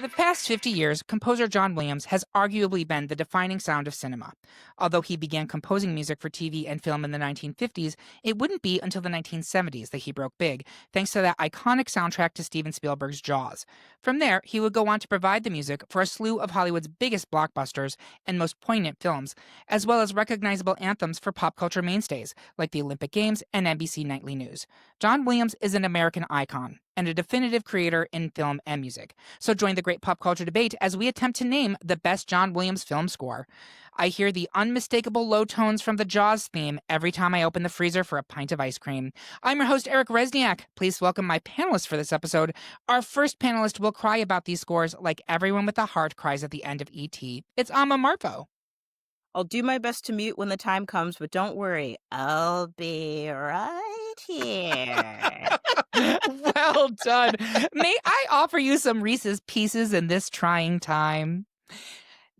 For the past 50 years, composer John Williams has arguably been the defining sound of cinema. Although he began composing music for TV and film in the 1950s, it wouldn't be until the 1970s that he broke big, thanks to that iconic soundtrack to Steven Spielberg's Jaws. From there, he would go on to provide the music for a slew of Hollywood's biggest blockbusters and most poignant films, as well as recognizable anthems for pop culture mainstays like the Olympic Games and NBC Nightly News. John Williams is an American icon and a definitive creator in film and music. So join the great pop culture debate as we attempt to name the best John Williams film score. I hear the unmistakable low tones from the Jaws theme every time I open the freezer for a pint of ice cream. I'm your host, Eric Rezsnyak. Please welcome my panelists for this episode. Our first panelist will cry about these scores like everyone with a heart cries at the end of E.T. It's Amma Marfo. I'll do my best to mute when the time comes, but don't worry, I'll be right here. Well done. May I offer you some Reese's Pieces in this trying time?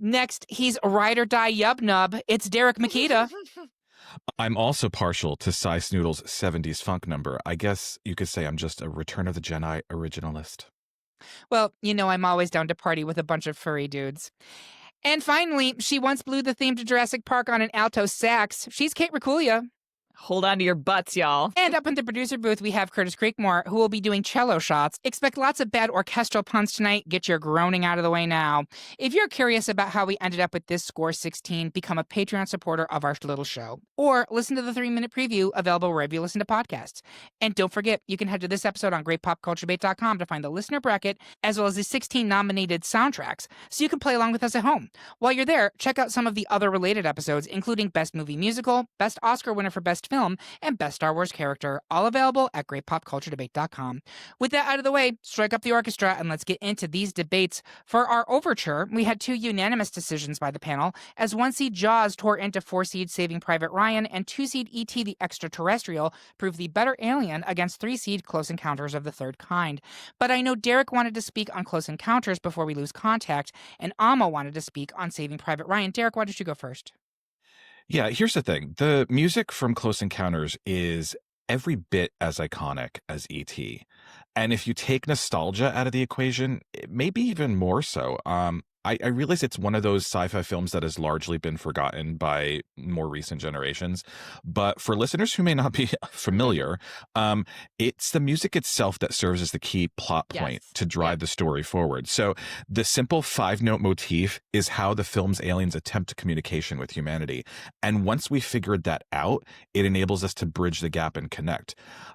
Next, he's ride or die yub nub. It's Derek Mekita. I'm also partial to Cy Snoodle's 70s funk number. I guess you could say I'm just a Return of the Jedi originalist. Well, you know I'm always down to party with a bunch of furry dudes. And finally, she once blew the theme to Jurassic Park on an alto sax. She's Kate Racculia. Hold on to your butts, y'all. And up in the producer booth, we have Curtis Creekmore, who will be doing cello shots. Expect lots of bad orchestral puns tonight. Get your groaning out of the way now. If you're curious about how we ended up with this score 16, become a Patreon supporter of our little show. Or listen to the 3-minute preview available wherever you listen to podcasts. And don't forget, you can head to this episode on greatpopculturedebate.com to find the listener bracket, as well as the 16 nominated soundtracks, so you can play along with us at home. While you're there, check out some of the other related episodes, including Best Movie Musical, Best Oscar winner for Best Film, and Best Star Wars Character, all available at greatpopculturedebate.com. With that out of the way, strike up the orchestra and let's get into these debates. For our overture, we had 2 unanimous decisions by the panel, as 1-seed Jaws tore into 4-seed Saving Private Ryan, and 2-seed E.T. the Extraterrestrial proved the better alien against 3-seed Close Encounters of the Third Kind. But I know Derek wanted to speak on Close Encounters before we lose contact, and Amma wanted to speak on Saving Private Ryan. Derek, why don't you go first? Yeah, here's the thing. The music from Close Encounters is every bit as iconic as E.T. And if you take nostalgia out of the equation, maybe even more so. I realize it's one of those sci-fi films that has largely been forgotten by more recent generations. But for listeners who may not be familiar, it's the music itself that serves as the key plot point to drive the story forward. So the simple 5-note motif is how the film's aliens attempt communication with humanity. And once we figured that out, it enables us to bridge the gap and connect.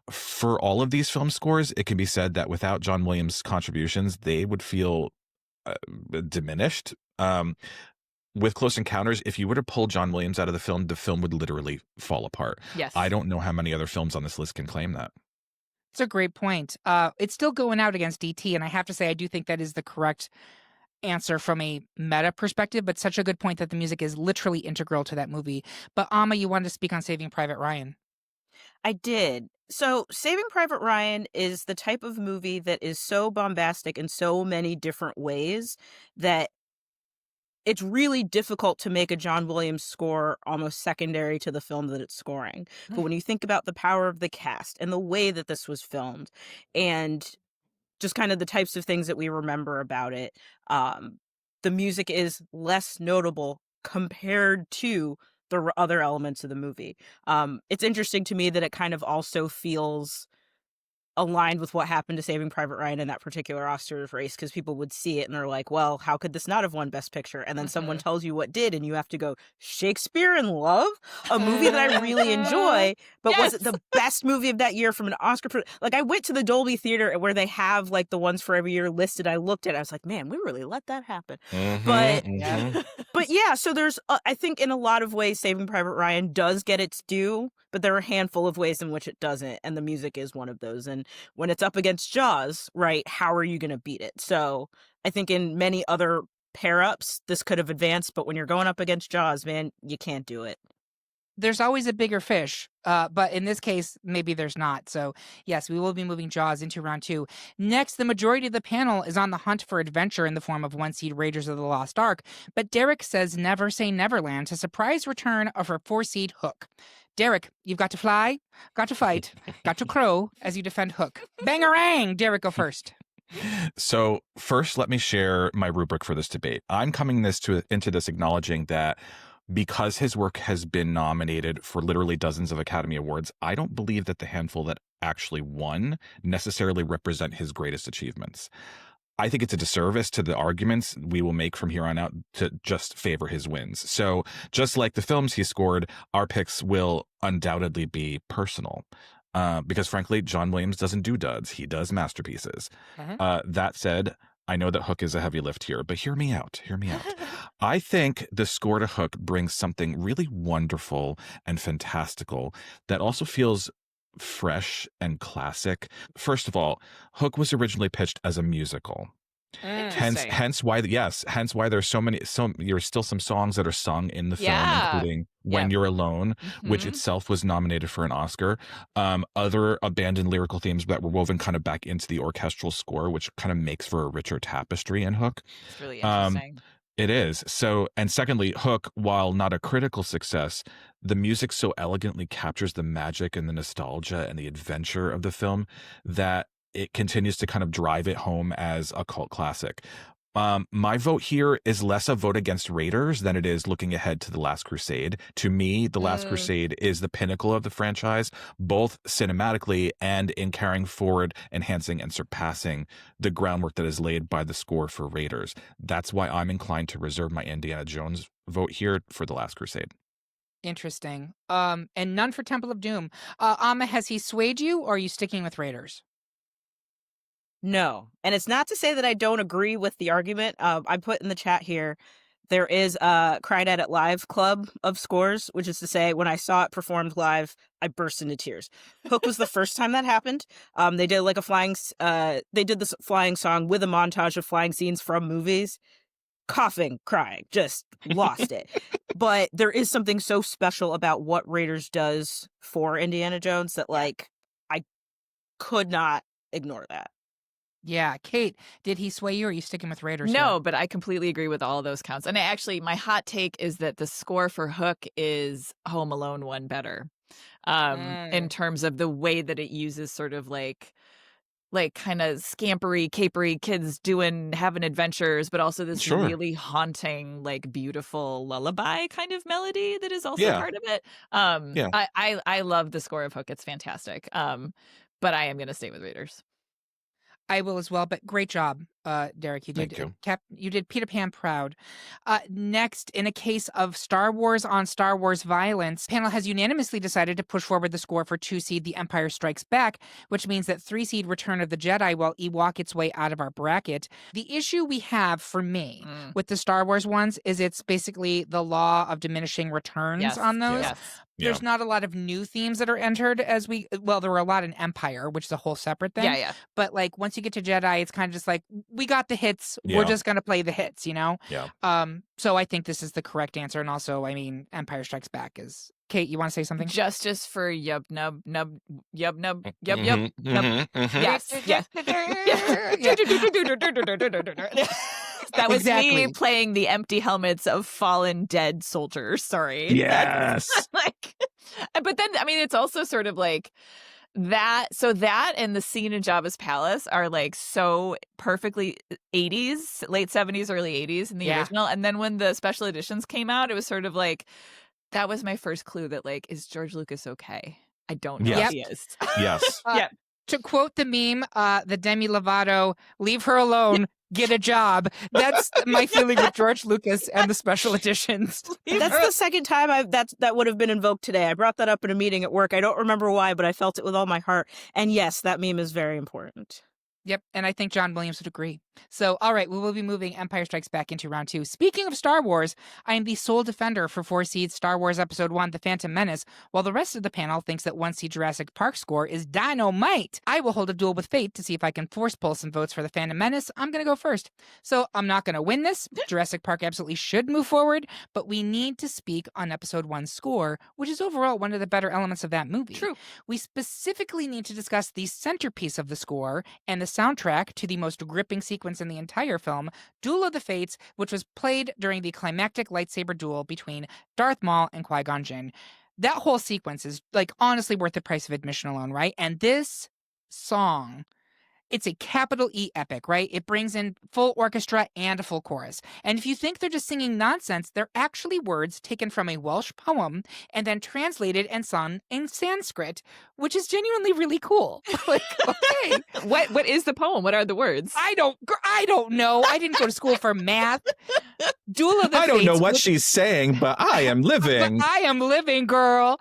For all of these film scores, it can be said that without John Williams' contributions, they would feel diminished. With Close Encounters, if you were to pull John Williams out of the film would literally fall apart. Yes. I don't know how many other films on this list can claim that. It's a great point. It's still going out against E.T., and I have to say I do think that is the correct answer from a meta perspective, but such a good point that the music is literally integral to that movie. But Amma, you wanted to speak on Saving Private Ryan. I did. So Saving Private Ryan is the type of movie that is so bombastic in so many different ways that it's really difficult to make a John Williams score almost secondary to the film that it's scoring. But when you think about the power of the cast and the way that this was filmed and just kind of the types of things that we remember about it, the music is less notable compared to the other elements of the movie. It's interesting to me that it kind of also feels aligned with what happened to Saving Private Ryan in that particular Oscars race, because people would see it and they're like, well, how could this not have won Best Picture? And then someone tells you what did, and you have to go, Shakespeare in Love? A movie that I really enjoy, but was it the best movie of that year from an Oscar? Like, I went to the Dolby Theater where they have like the ones for every year listed. I looked at it, I was like, man, we really let that happen. But yeah, so there's, I think in a lot of ways, Saving Private Ryan does get its due, but there are a handful of ways in which it doesn't, and the music is one of those. And when it's up against Jaws, right, how are you going to beat it? So I think in many other pair-ups, this could have advanced, but when you're going up against Jaws, man, you can't do it. There's always a bigger fish, but in this case, maybe there's not. So yes, we will be moving Jaws into round 2. Next, the majority of the panel is on the hunt for adventure in the form of 1-seed Raiders of the Lost Ark, but Derek says never say Neverland to surprise return of her 4-seed Hook. Derek, you've got to fly, got to fight, got to crow as you defend Hook. Bangarang! Derek, go first. So first, let me share my rubric for this debate. I'm coming into this acknowledging that because his work has been nominated for literally dozens of Academy Awards, I don't believe that the handful that actually won necessarily represent his greatest achievements. I think it's a disservice to the arguments we will make from here on out to just favor his wins. So just like the films he scored, our picks will undoubtedly be personal. Because frankly, John Williams doesn't do duds. He does masterpieces. That said, I know that Hook is a heavy lift here, but hear me out. Hear me out. I think the score to Hook brings something really wonderful and fantastical that also feels fresh and classic. First of all, Hook was originally pitched as a musical. Interesting. Hence why there's there's still some songs that are sung in the film, Yeah. including When You're Alone, which Mhm. itself was nominated for an Oscar. Other abandoned lyrical themes that were woven kind of back into the orchestral score, which kind of makes for a richer tapestry in Hook. It's really Um, interesting. it is. So, and secondly, Hook, while not a critical success, the music so elegantly captures the magic and the nostalgia and the adventure of the film that it continues to kind of drive it home as a cult classic. My vote here is less a vote against Raiders than it is looking ahead to The Last Crusade. To me, The Last Crusade is the pinnacle of the franchise, both cinematically and in carrying forward, enhancing, and surpassing the groundwork that is laid by the score for Raiders. That's why I'm inclined to reserve my Indiana Jones vote here for The Last Crusade. Interesting. And none for Temple of Doom. Amma, has he swayed you, or are you sticking with Raiders? No. And it's not to say that I don't agree with the argument. I put in the chat here, there is a Cried at It Live club of scores, which is to say, when I saw it performed live, I burst into tears. Hook was the first time that happened. They did like they did this flying song with a montage of flying scenes from movies. Coughing, crying, just lost it. But there is something so special about what Raiders does for Indiana Jones that, like, I could not ignore that. Yeah. Kate, did he sway you, or are you sticking with Raiders here? No, but I completely agree with all of those counts. And my hot take is that the score for Hook is Home Alone 1 better. In terms of the way that it uses sort of like kind of scampery, capery kids having adventures, but also this Sure. really haunting, like beautiful lullaby kind of melody that is also Yeah. part of it. Yeah. I love the score of Hook. It's fantastic. But I am going to stay with Raiders. I will as well, but great job, Derek. Thank you. You did Peter Pan proud. Next, in a case of Star Wars on Star Wars violence, panel has unanimously decided to push forward the score for 2-seed The Empire Strikes Back, which means that 3-seed Return of the Jedi will Ewok its way out of our bracket. The issue we have for me with the Star Wars ones is it's basically the law of diminishing returns on those. Yes. There's not a lot of new themes that are entered there were a lot in Empire, which is a whole separate thing. Yeah. But like once you get to Jedi, it's kind of just like, we got the hits. Yeah. We're just going to play the hits, you know? Yeah. So I think this is the correct answer. And also, I mean, Empire Strikes Back is... Kate, you want to say something? Justice for Yub Nub. Yes. That was me playing the empty helmets of fallen dead soldiers. Sorry. Yes. But then, I mean, it's also sort of like that. So that and the scene in Jabba's palace are like so perfectly 80s, late 70s, early 80s in the original. And then when the special editions came out, it was sort of like, that was my first clue that, like, is George Lucas okay? I don't know if he is. Yes. To quote the meme, the Demi Lovato, leave her alone, get a job. That's my feeling with George Lucas and the special editions. That's the second time that would have been invoked today. I brought that up in a meeting at work. I don't remember why, but I felt it with all my heart. And yes, that meme is very important. Yep, and I think John Williams would agree. So, all right, we will be moving Empire Strikes Back into round 2. Speaking of Star Wars, I am the sole defender for 4-seed Star Wars Episode 1, The Phantom Menace, while the rest of the panel thinks that 1-seed Jurassic Park score is dynamite. I will hold a duel with fate to see if I can force pull some votes for The Phantom Menace. I'm going to go first. So, I'm not going to win this. Jurassic Park absolutely should move forward, but we need to speak on Episode 1's score, which is overall one of the better elements of that movie. True. We specifically need to discuss the centerpiece of the score and the soundtrack to the most gripping sequence in the entire film, Duel of the Fates, which was played during the climactic lightsaber duel between Darth Maul and Qui-Gon Jinn. That whole sequence is, like, honestly worth the price of admission alone, right? And this song It's a capital E epic, right? It brings in full orchestra and a full chorus. And if you think they're just singing nonsense, they're actually words taken from a Welsh poem and then translated and sung in Sanskrit, which is genuinely really cool. Like, okay. What is the poem? What are the words? I don't know. I didn't go to school for math. Duel of the I don't know Fates what would- she's saying, but I am living. I am living, girl.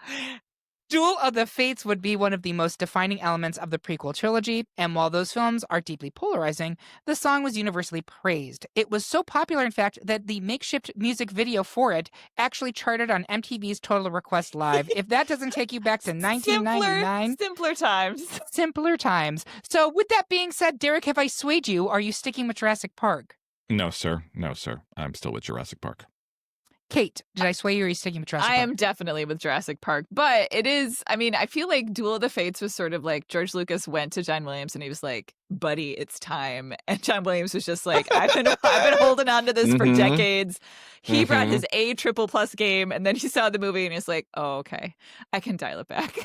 Duel of the Fates would be one of the most defining elements of the prequel trilogy, and while those films are deeply polarizing, the song was universally praised. It was so popular, in fact, that the makeshift music video for it actually charted on MTV's Total Request Live. If that doesn't take you back to 1999, Simpler times. simpler times. So with that being said, Derek, have I swayed you? Are you sticking with Jurassic Park? No, sir. No, sir. I'm still with Jurassic Park. Kate, did I sway you or are you sticking with Jurassic I Park? am definitely with Jurassic Park, but it is, I mean, I feel like Duel of the Fates was sort of like George Lucas went to John Williams and he was like, buddy, it's time. And John Williams was just like, I've been holding on to this for Mhm. decades. He brought Mhm. his A triple plus game and then he saw the movie and he's like, oh, okay, I can dial it back.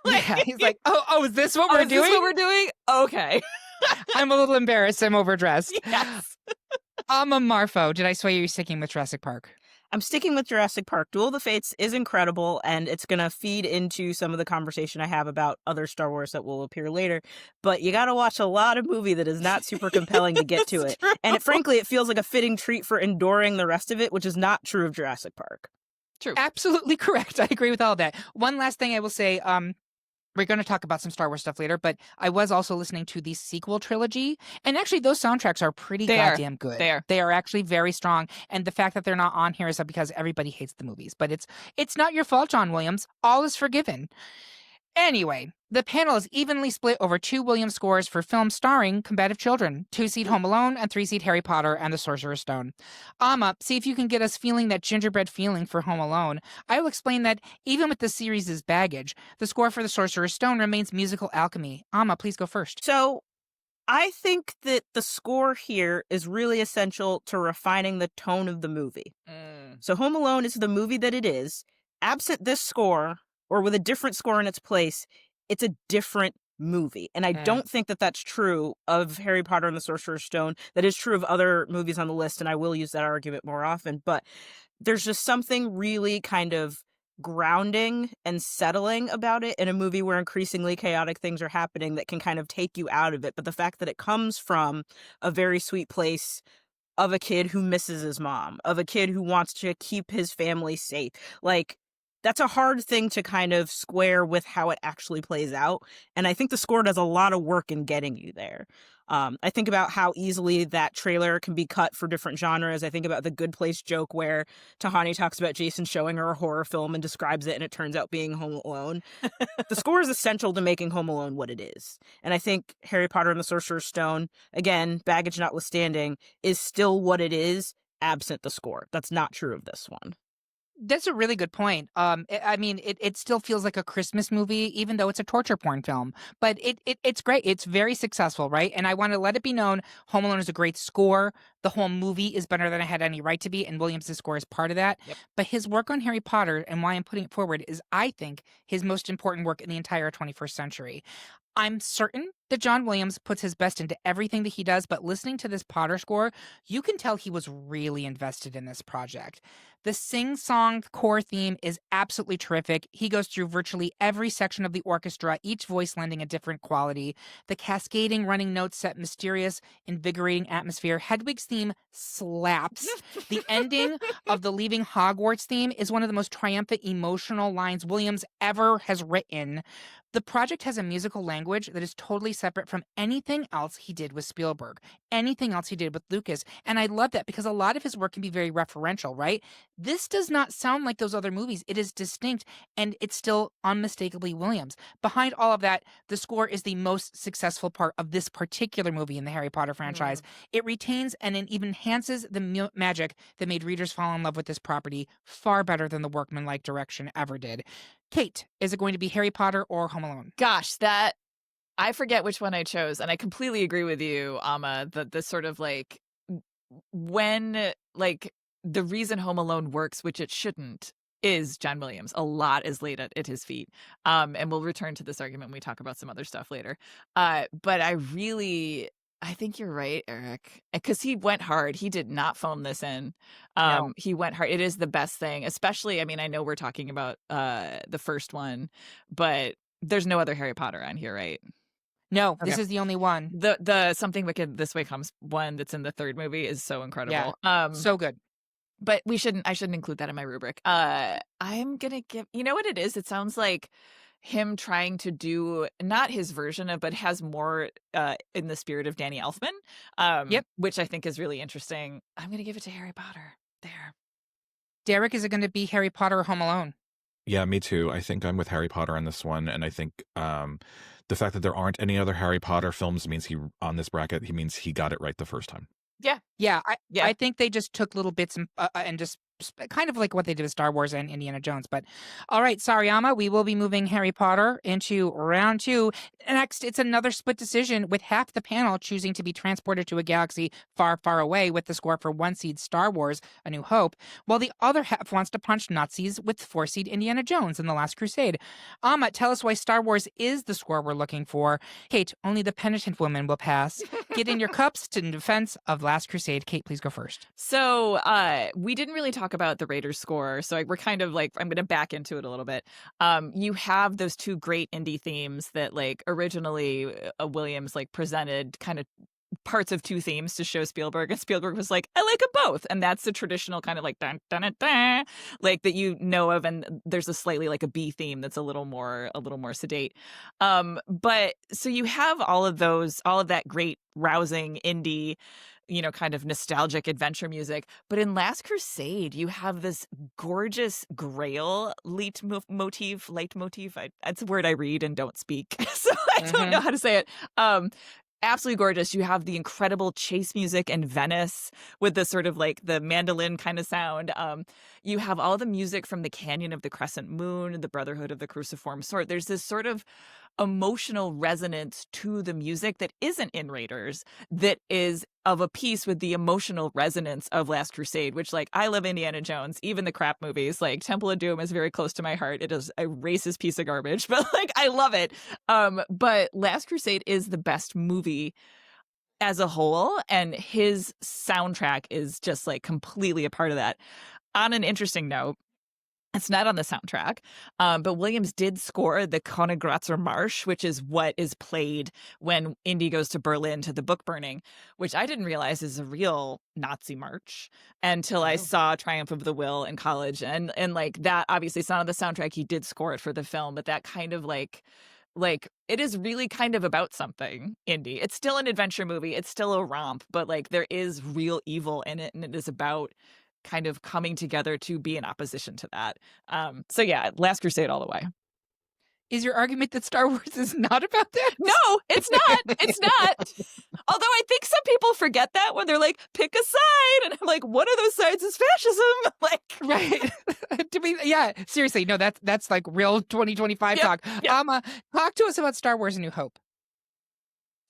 Yeah, he's like, oh, is this what oh, we're is this doing? what we're doing? Okay. I'm a little embarrassed. I'm overdressed. Yes. Amma Marfo, did I sway you? You're sticking with Jurassic Park? I'm sticking with Jurassic Park. Duel of the Fates is incredible, and it's going to feed into some of the conversation I have about other Star Wars that will appear later. But you got to watch a lot of movie that is not super compelling to get to It's it. true. And frankly, it feels like a fitting treat for enduring the rest of it, which is not true of Jurassic Park. True. Absolutely correct. I agree with all that. One last thing I will say, we're going to talk about some Star Wars stuff later, but I was also listening to the sequel trilogy, and actually those soundtracks are pretty goddamn good. They are actually very strong, and the fact that they're not on here is because everybody hates the movies, but it's not your fault, John Williams. All is forgiven. Anyway, the panel is evenly split over 2 Williams scores for films starring combative children, 2-seed Home Alone and 3-seed Harry Potter and the Sorcerer's Stone. Amma, see if you can get us feeling that gingerbread feeling for Home Alone. I will explain that even with the series' baggage, the score for the Sorcerer's Stone remains musical alchemy. Amma, please go first. So I think that the score here is really essential to refining the tone of the movie. So Home Alone is the movie that it is. Absent this score, or with a different score in its place, it's a different movie. And I don't think that that's true of Harry Potter and the Sorcerer's Stone. That is true of other movies on the list, and I will use that argument more often. But there's just something really kind of grounding and settling about it in a movie where increasingly chaotic things are happening that can kind of take you out of it. But the fact that it comes from a very sweet place of a kid who misses his mom, of a kid who wants to keep his family safe, like, that's a hard thing to kind of square with how it actually plays out. And I think the score does a lot of work in getting you there. I think about how easily that trailer can be cut for different genres. I think about the Good Place joke where Tahani talks about Jason showing her a horror film and describes it, and it turns out being Home Alone. The score is essential to making Home Alone what it is. And I think Harry Potter and the Sorcerer's Stone, again, baggage notwithstanding, is still what it is, absent the score. That's not true of this one. That's a really good point. It still feels like a Christmas movie, even though it's a torture porn film. But it's great. It's very successful, right? And I want to let it be known, Home Alone is a great score. The whole movie is better than it had any right to be, and Williams' score is part of that. Yep. But his work on Harry Potter, and why I'm putting it forward, is, I think, his most important work in the entire 21st century. I'm certain that John Williams puts his best into everything that he does, but listening to this Potter score, you can tell he was really invested in this project. The sing-song core theme is absolutely terrific. He goes through virtually every section of the orchestra, each voice lending a different quality. The cascading running notes set mysterious, invigorating atmosphere. Hedwig's theme slaps. The ending of the Leaving Hogwarts theme is one of the most triumphant emotional lines Williams ever has written. The project has a musical language that is totally separate from anything else he did with Spielberg, anything else he did with Lucas. And I love that because a lot of his work can be very referential, right? This does not sound like those other movies. It is distinct and it's still unmistakably Williams. Behind all of that, the score is the most successful part of this particular movie in the Harry Potter franchise. It retains and it even enhances the magic that made readers fall in love with this property far better than the workmanlike direction ever did. Kate, is it going to be Harry Potter or Home Alone? Gosh, I forget which one I chose, and I completely agree with you, Amma. The sort of like when like the reason Home Alone works, which it shouldn't, is John Williams. A lot is laid at his feet. And we'll return to this argument when we talk about some other stuff later. But I think you're right, Eric, because he went hard. He did not phone this in. No. He went hard. It is the best thing, especially, I mean, I know we're talking about the first one, but there's no other Harry Potter on here, right? No, Okay. this is the only one. The Something Wicked This Way Comes one that's in the third movie is so incredible. So good. But I shouldn't include that in my rubric. I'm gonna give, you know what it is? It sounds like him trying to do not his version of, but has more in the spirit of Danny Elfman. Yep. Which I think is really interesting. I'm gonna give it to Harry Potter. There. Derek, is it going to be Harry Potter or Home Alone? Yeah, me too. I think I'm with Harry Potter on this one, and I think the fact that there aren't any other Harry Potter films means on this bracket, he means he got it right the first time. Yeah, I think they just took little bits and just kind of like what they did with Star Wars and Indiana Jones. But all right, sorry, Amma, we will be moving Harry Potter into round 2. Next, it's another split decision with half the panel choosing to be transported to a galaxy far, far away with the score for 1-seed Star Wars, A New Hope, while the other half wants to punch Nazis with 4-seed Indiana Jones in The Last Crusade. Amma, tell us why Star Wars is the score we're looking for. Kate, only the penitent woman will pass. Get in your cups in defense of Last Crusade. Kate, please go first. So we didn't really talk about the Raiders score, so we're kind of like, I'm going to back into it a little bit. You have those two great indie themes that like originally Williams like presented kind of parts of two themes to show Spielberg, and Spielberg was like, I like them both, and that's the traditional kind of like dun, dun, dun, dun, like that you know of, and there's a slightly like a B theme that's a little more sedate. But so you have all of that great rousing indie, you know, kind of nostalgic adventure music. But in Last Crusade, you have this gorgeous Grail leitmotif. That's a word I read and don't speak, so I don't know how to say it. Absolutely gorgeous. You have the incredible chase music in Venice with the sort of like the mandolin kind of sound. You have all the music from the Canyon of the Crescent Moon, the Brotherhood of the Cruciform Sword. There's this sort of emotional resonance to the music that isn't in Raiders, that is of a piece with the emotional resonance of Last Crusade, which, like, I love Indiana Jones, even the crap movies. Like, Temple of Doom is very close to my heart. It is a racist piece of garbage, but like, I love it. But Last Crusade is the best movie as a whole, and his soundtrack is just like completely a part of that. On an interesting note, it's not on the soundtrack, but Williams did score the Königgrätzer Marsch, which is what is played when Indy goes to Berlin to the book burning, which I didn't realize is a real Nazi march until I saw Triumph of the Will in college. And like that, obviously it's not on the soundtrack. He did score it for the film, but that kind of like it is really kind of about something, Indy. It's still an adventure movie. It's still a romp, but like there is real evil in it, and it is about kind of coming together to be in opposition to that. So yeah, Last Crusade all the way. Is your argument that Star Wars is not about that? No, it's not. It's not. Although I think some people forget that when they're like, pick a side. And I'm like, one of those sides is fascism. Like, right. To me, yeah, seriously. No, that's like real 2025 talk. Yep. Talk to us about Star Wars: A New Hope.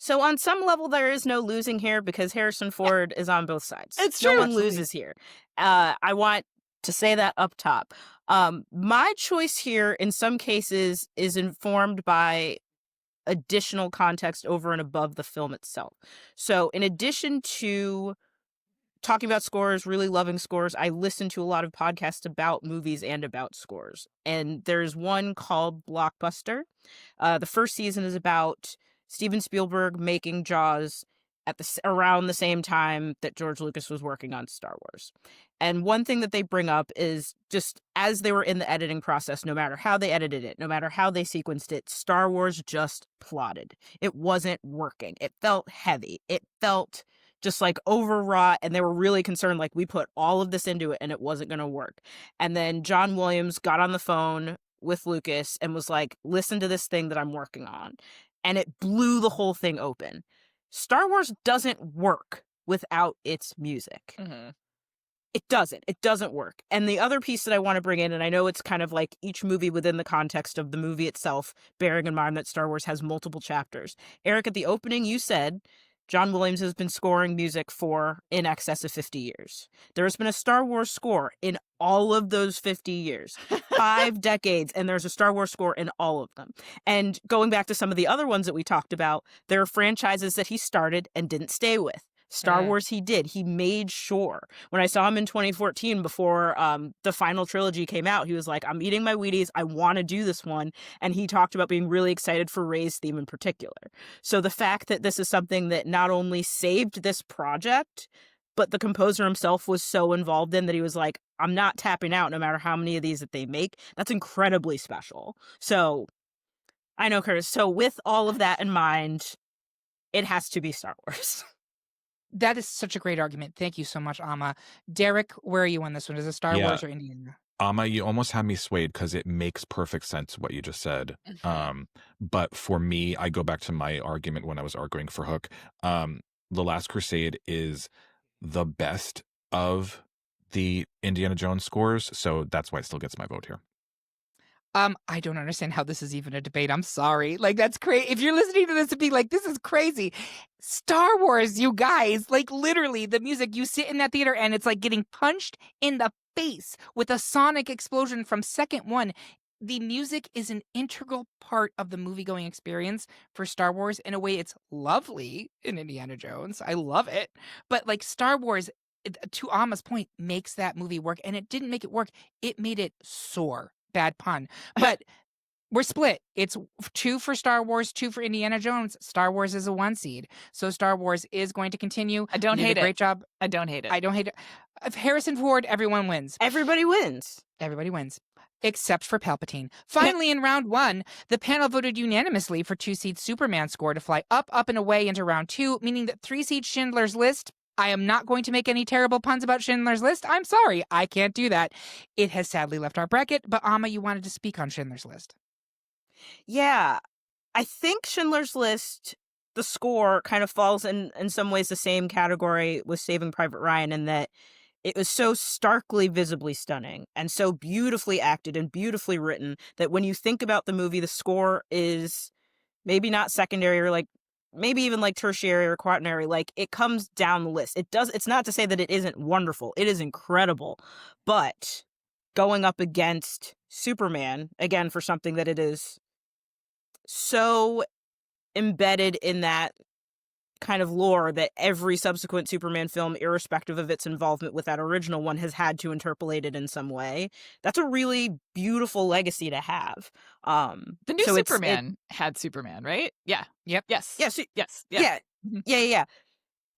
So on some level, there is no losing here because Harrison Ford is on both sides. It's No true. one loses here. I want to say that up top. My choice here, in some cases, is informed by additional context over and above the film itself. So in addition to talking about scores, really loving scores, I listen to a lot of podcasts about movies and about scores. And there's one called Blockbuster. The first season is about Steven Spielberg making Jaws at around the same time that George Lucas was working on Star Wars. And one thing that they bring up is just as they were in the editing process, no matter how they edited it, no matter how they sequenced it, Star Wars just plotted. It wasn't working. It felt heavy. It felt just like overwrought, and they were really concerned, like, we put all of this into it and it wasn't going to work. And then John Williams got on the phone with Lucas and was like, listen to this thing that I'm working on. And it blew the whole thing open. Star Wars doesn't work without its music. Mm-hmm. It doesn't work. And the other piece that I want to bring in, and I know it's kind of like each movie within the context of the movie itself, bearing in mind that Star Wars has multiple chapters. Eric, at the opening, you said John Williams has been scoring music for in excess of 50 years. There has been a Star Wars score in all of those 50 years. 5 decades, and there's a Star Wars score in all of them. And going back to some of the other ones that we talked about, there are franchises that he started and didn't stay with. Star Wars he did. He made sure. When I saw him in 2014 before the final trilogy came out, he was like, I'm eating my Wheaties. I want to do this one. And he talked about being really excited for Rey's theme in particular. So the fact that this is something that not only saved this project, but the composer himself was so involved in that he was like, I'm not tapping out no matter how many of these that they make. That's incredibly special. So I know, Curtis. So with all of that in mind, it has to be Star Wars. That is such a great argument. Thank you so much, Amma. Derek, where are you on this one? Is it Star Wars or Indiana? Amma, you almost had me swayed because it makes perfect sense what you just said. But for me, I go back to my argument when I was arguing for Hook. The Last Crusade is the best of the Indiana Jones scores, so that's why it still gets my vote here. I don't understand how this is even a debate. I'm sorry. Like, that's crazy. If you're listening to this and be like, this is crazy. Star Wars, you guys, like literally the music, you sit in that theater and it's like getting punched in the face with a sonic explosion from second one. The music is an integral part of the movie-going experience for Star Wars. In a way, it's lovely in Indiana Jones. I love it. But like Star Wars, to Amma's point, makes that movie work. And it didn't make it work. It made it soar. Bad pun. But we're split. It's 2 for Star Wars, 2 for Indiana Jones. Star Wars is a 1 seed. So Star Wars is going to continue. I don't hate it. Great job. I don't hate it. I don't hate it. If Harrison Ford, everyone wins. Everybody wins. Everybody wins. Except for Palpatine. Finally, in round 1, the panel voted unanimously for 2-seed Superman score to fly up, and away into round 2, meaning that 3-seed Schindler's List. I am not going to make any terrible puns about Schindler's List. I'm sorry. I can't do that. It has sadly left our bracket, but Amma, you wanted to speak on Schindler's List. Yeah. I think Schindler's List, the score kind of falls in some ways the same category with Saving Private Ryan in that it was so starkly visibly stunning and so beautifully acted and beautifully written that when you think about the movie, the score is maybe not secondary or like maybe even like tertiary or quaternary, like it comes down the list. It's not to say that it isn't wonderful. It is incredible. But going up against Superman, again, for something that it is so embedded in that kind of lore that every subsequent Superman film, irrespective of its involvement with that original one, has had to interpolate it in some way. That's a really beautiful legacy to have. The new Superman had Superman, right? Yeah. Yep. Yes. Yes. Yes. Yeah.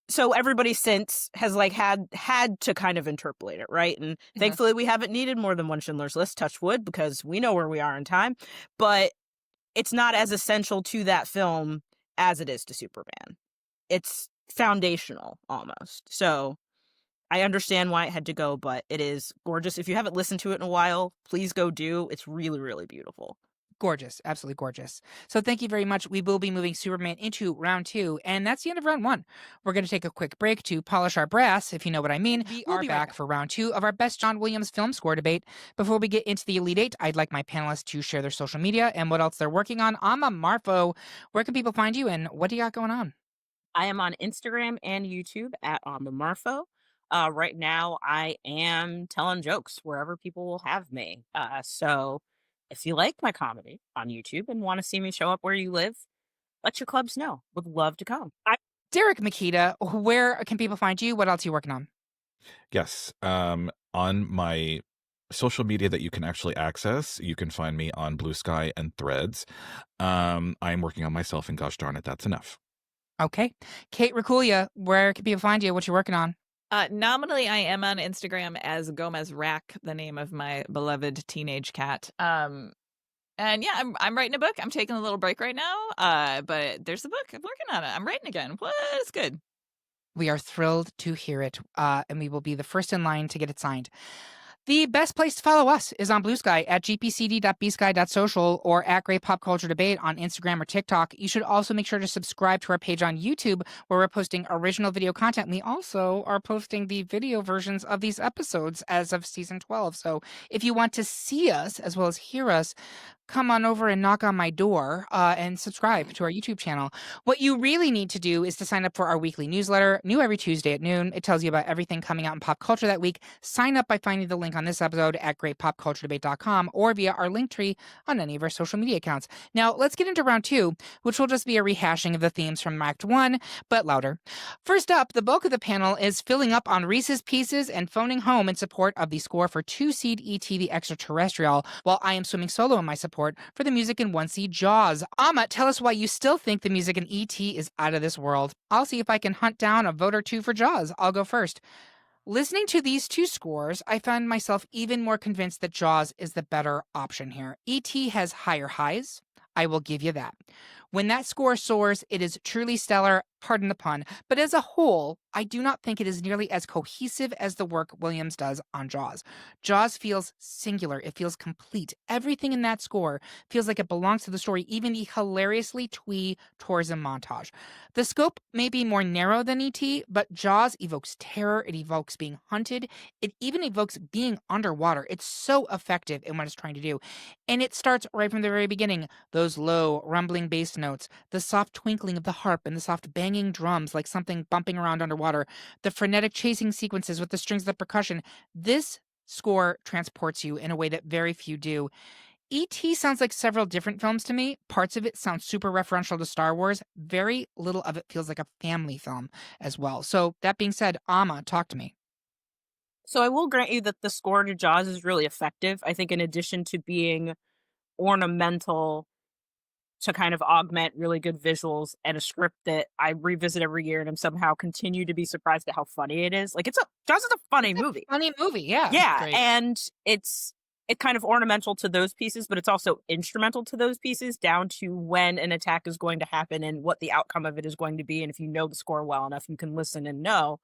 So everybody since has like had to kind of interpolate it, right? And thankfully we haven't needed more than one Schindler's List, touch wood, because we know where we are in time. But it's not as essential to that film as it is to Superman. It's foundational almost. So I understand why it had to go, but it is gorgeous. If you haven't listened to it in a while, please go do. It's really, really beautiful. Gorgeous. Absolutely gorgeous. So thank you very much. We will be moving Superman into round 2, and that's the end of round 1. We're going to take a quick break to polish our brass, if you know what I mean. We'll be back for round 2 of our Best John Williams Film Score debate. Before we get into the Elite 8, I'd like my panelists to share their social media and what else they're working on. Amma Marfo, where can people find you, and what do you got going on? I am on Instagram and YouTube at Amma Marfo. Right now, I am telling jokes wherever people will have me. So if you like my comedy on YouTube and want to see me show up where you live, let your clubs know. Would love to come. Derek Mekita, where can people find you? What else are you working on? Yes. On my social media that you can actually access, you can find me on Blue Sky and Threads. I'm working on myself, and gosh darn it, that's enough. Okay. Kate Racculia, where can people find you? What you working on? Nominally, I am on Instagram as Gomez Rack, the name of my beloved teenage cat. And yeah, I'm writing a book. I'm taking a little break right now. But there's the book. I'm working on it. I'm writing again. What? It's good. We are thrilled to hear it, and we will be the first in line to get it signed. The best place to follow us is on Blue Sky at gpcd.bsky.social or at Great Pop Culture Debate on Instagram or TikTok. You should also make sure to subscribe to our page on YouTube, where we're posting original video content. We also are posting the video versions of these episodes as of season 12. So if you want to see us as well as hear us, come on over and knock on my door and subscribe to our YouTube channel. What you really need to do is to sign up for our weekly newsletter, new every Tuesday at noon. It tells you about everything coming out in pop culture that week. Sign up by finding the link on this episode at greatpopculturedebate.com or via our link tree on any of our social media accounts. Now, let's get into round 2, which will just be a rehashing of the themes from Act 1, but louder. First up, the bulk of the panel is filling up on Reese's Pieces and phoning home in support of the score for 2-seed E.T. the Extraterrestrial, while I am swimming solo in my support for the music in 1-seed Jaws. Amma, tell us why you still think the music in E.T. is out of this world. I'll see if I can hunt down a vote or two for Jaws. I'll go first. Listening to these two scores, I find myself even more convinced that Jaws is the better option here. E.T. has higher highs. I will give you that. When that score soars, it is truly stellar, pardon the pun, but as a whole, I do not think it is nearly as cohesive as the work Williams does on Jaws. Jaws feels singular. It feels complete. Everything in that score feels like it belongs to the story, even the hilariously twee tourism montage. The scope may be more narrow than E.T., but Jaws evokes terror. It evokes being hunted. It even evokes being underwater. It's so effective in what it's trying to do. And it starts right from the very beginning. Those low, rumbling bass notes, the soft twinkling of the harp and the soft banging drums like something bumping around underwater, the frenetic chasing sequences with the strings of the percussion. This score transports you in a way that very few do. E.T. sounds like several different films to me. Parts of it sound super referential to Star Wars. Very little of it feels like a family film as well. So that being said, Amma, talk to me. So I will grant you that the score to Jaws is really effective. I think in addition to being ornamental to kind of augment really good visuals and a script that I revisit every year and I'm somehow continue to be surprised at how funny it is. Like Jaws is a funny movie. Funny movie, yeah. Yeah, Great. and it's kind of ornamental to those pieces, but it's also instrumental to those pieces down to when an attack is going to happen and what the outcome of it is going to be. And if you know the score well enough, you can listen and know.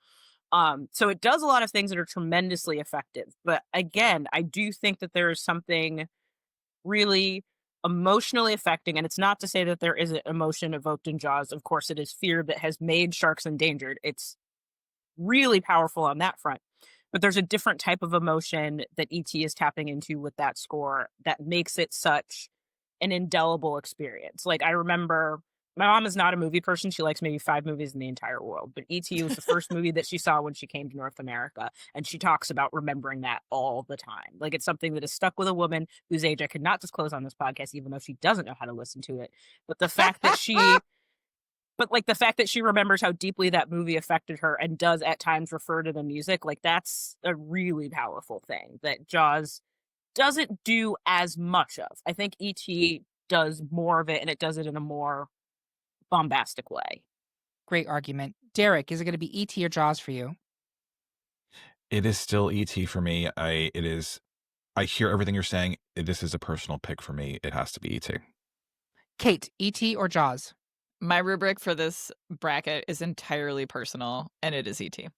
So it does a lot of things that are tremendously effective. But again, I do think that there is something really emotionally affecting, and it's not to say that there isn't emotion evoked in Jaws. Of course, it is fear that has made sharks endangered. It's really powerful on that front. But there's a different type of emotion that E.T. is tapping into with that score that makes it such an indelible experience. Like, I remember my mom is not a movie person. She likes maybe 5 movies in the entire world. But E.T. was the first movie that she saw when she came to North America. And she talks about remembering that all the time. Like, it's something that is stuck with a woman whose age I could not disclose on this podcast, even though she doesn't know how to listen to it. But the fact that the fact that she remembers how deeply that movie affected her and does at times refer to the music, like, that's a really powerful thing that Jaws doesn't do as much of. I think E.T. does more of it, and it does it in a more bombastic way. Great argument. Derek, is it going to be E.T. or Jaws for you? It is still E.T. for me. I hear everything you're saying. This is a personal pick for me. It has to be E.T. Kate, E.T. or Jaws? My rubric for this bracket is entirely personal, and it is E.T.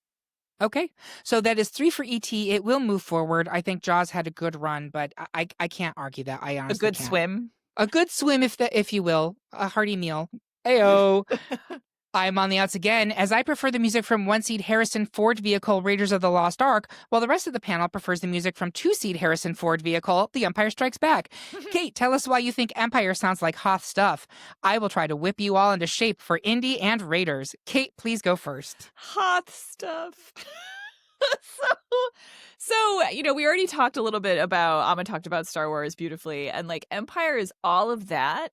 Okay, so that is 3 for E.T. It will move forward. I think Jaws had a good run, but I can't argue that. I honestly A good can't. swim. A good swim, if you will. A hearty meal. Ayo. I'm on the outs again, as I prefer the music from 1-seed Harrison Ford vehicle Raiders of the Lost Ark, while the rest of the panel prefers the music from 2-seed Harrison Ford vehicle The Empire Strikes Back. Kate, tell us why you think Empire sounds like Hoth stuff. I will try to whip you all into shape for Indy and Raiders. Kate, please go first. Hoth stuff. So, we already talked a little bit about, Amma talked about Star Wars beautifully, and like Empire is all of that.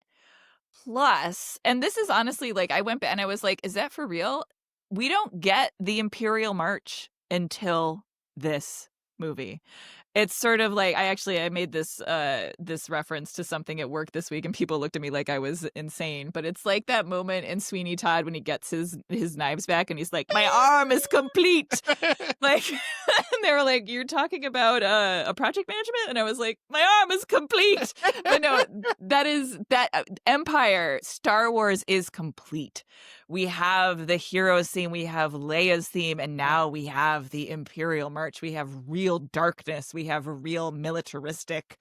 Plus, and this is honestly, like, I went back and I was like, is that for real? We don't get the Imperial March until this movie. It's sort of like, I made this reference to something at work this week, and people looked at me like I was insane. But it's like that moment in Sweeney Todd when he gets his knives back and he's like, my arm is complete. Like, and they were like, you're talking about a project management? And I was like, my arm is complete. But no, that Empire, Star Wars is complete. we have the hero's theme, we have Leia's theme, and now we have the Imperial March. We have real darkness. We have a real militaristic,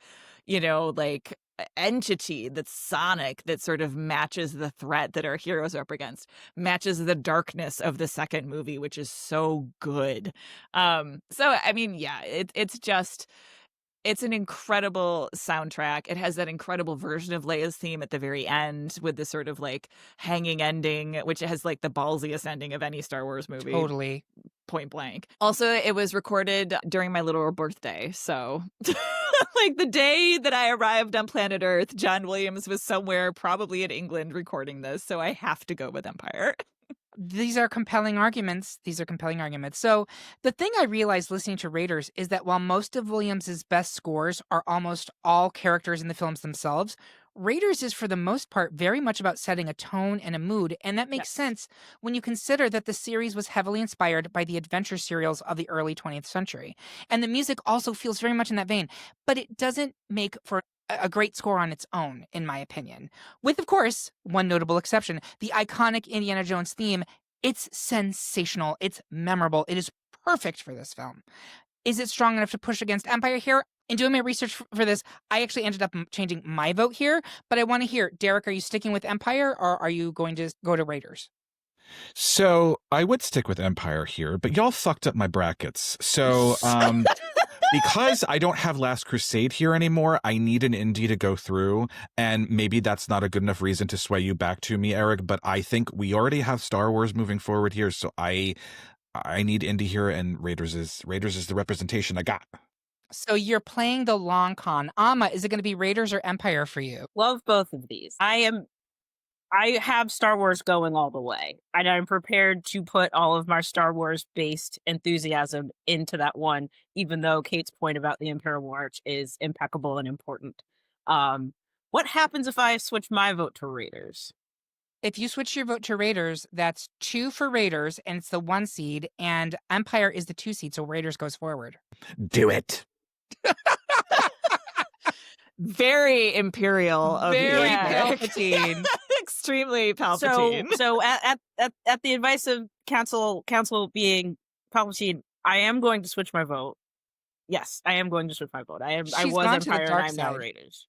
like entity that's sonic, that sort of matches the threat that our heroes are up against, matches the darkness of the second movie, which is so good. So I mean, yeah, it's an incredible soundtrack. It has that incredible version of Leia's theme at the very end with the sort of like hanging ending, which has like the ballsiest ending of any Star Wars movie. Totally. Point blank. Also, it was recorded during my literal birthday. So like the day that I arrived on planet Earth, John Williams was somewhere probably in England recording this. So I have to go with Empire. These are compelling arguments. So the thing I realized listening to Raiders is that while most of Williams's best scores are almost all characters in the films themselves, Raiders is for the most part very much about setting a tone and a mood, and that makes sense when you consider that the series was heavily inspired by the adventure serials of the early 20th century. And the music also feels very much in that vein, but it doesn't make for a great score on its own, in my opinion. With, of course, one notable exception, the iconic Indiana Jones theme. It's sensational. It's memorable. It is perfect for this film. Is it strong enough to push against Empire here? In doing my research for this, I actually ended up changing my vote here, but I want to hear, Derek, are you sticking with Empire or are you going to go to Raiders? So I would stick with Empire here, but y'all fucked up my brackets. So because I don't have Last Crusade here anymore, I need an indie to go through, and maybe that's not a good enough reason to sway you back to me, Eric, but I think we already have Star Wars moving forward here, so I need indie here, and Raiders is the representation I got. So you're playing the long con. Amma, is it going to be Raiders or Empire for you? Love both of these. I have Star Wars going all the way, and I'm prepared to put all of my Star Wars based enthusiasm into that one, even though Kate's point about the Imperial March is impeccable and important. What happens if I switch my vote to Raiders? If you switch your vote to Raiders, that's 2 for Raiders, and it's the 1 seed, and Empire is the 2 seed, so Raiders goes forward. Do it. Very Imperial of Very you. Palpatine. Extremely Palpatine. So at the advice of counsel being Palpatine, I am going to switch my vote. Yes, I am going to switch my vote. I was gone to the Empire and dark I'm now side. Raiders.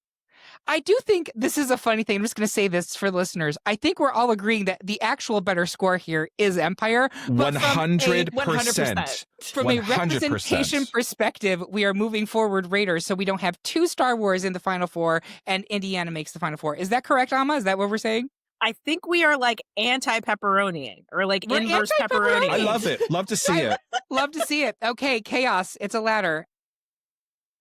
I do think this is a funny thing. I'm just going to say this for the listeners. I think we're all agreeing that the actual better score here is Empire. 100%. From a representation perspective, we are moving forward Raiders, so we don't have 2 Star Wars in the Final Four, and Indiana makes the Final Four. Is that correct, Amma? Is that what we're saying? I think we are like anti-pepperoni or like We're inverse anti-pepperoni. pepperoni. I love it. Love to see it. Love to see it. Okay, chaos. It's a ladder.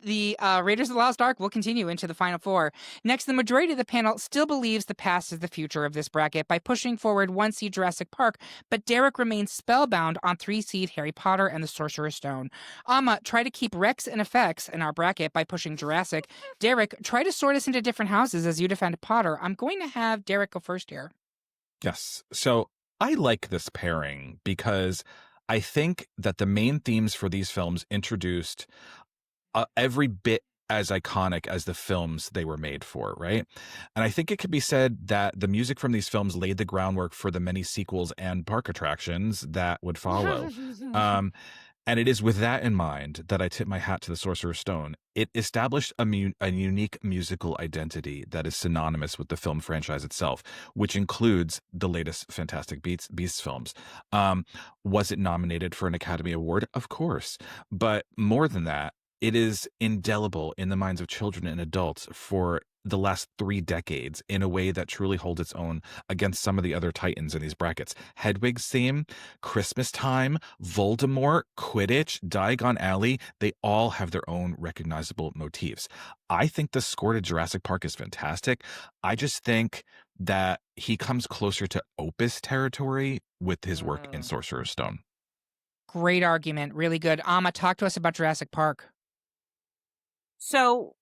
The Raiders of the Lost Ark will continue into the Final Four. Next, the majority of the panel still believes the past is the future of this bracket by pushing forward 1 seed Jurassic Park, but Derek remains spellbound on 3 seed Harry Potter and the Sorcerer's Stone. Amma, try to keep Rex and Effects in our bracket by pushing Jurassic. Derek, try to sort us into different houses as you defend Potter. I'm going to have Derek go first here. Yes. So I like this pairing because I think that the main themes for these films introduced every bit as iconic as the films they were made for, right? And I think it could be said that the music from these films laid the groundwork for the many sequels and park attractions that would follow. And it is with that in mind that I tip my hat to the Sorcerer's Stone. It established a unique musical identity that is synonymous with the film franchise itself, which includes the latest Fantastic Beasts films. Was it nominated for an Academy Award? Of course. But more than that, it is indelible in the minds of children and adults for the last 3 decades in a way that truly holds its own against some of the other titans in these brackets. Hedwig's theme, Christmas Time, Voldemort, Quidditch, Diagon Alley, they all have their own recognizable motifs. I think the score to Jurassic Park is fantastic. I just think that he comes closer to Opus territory with his work in Sorcerer's Stone. Great argument. Really good. Amma, talk to us about Jurassic Park. So,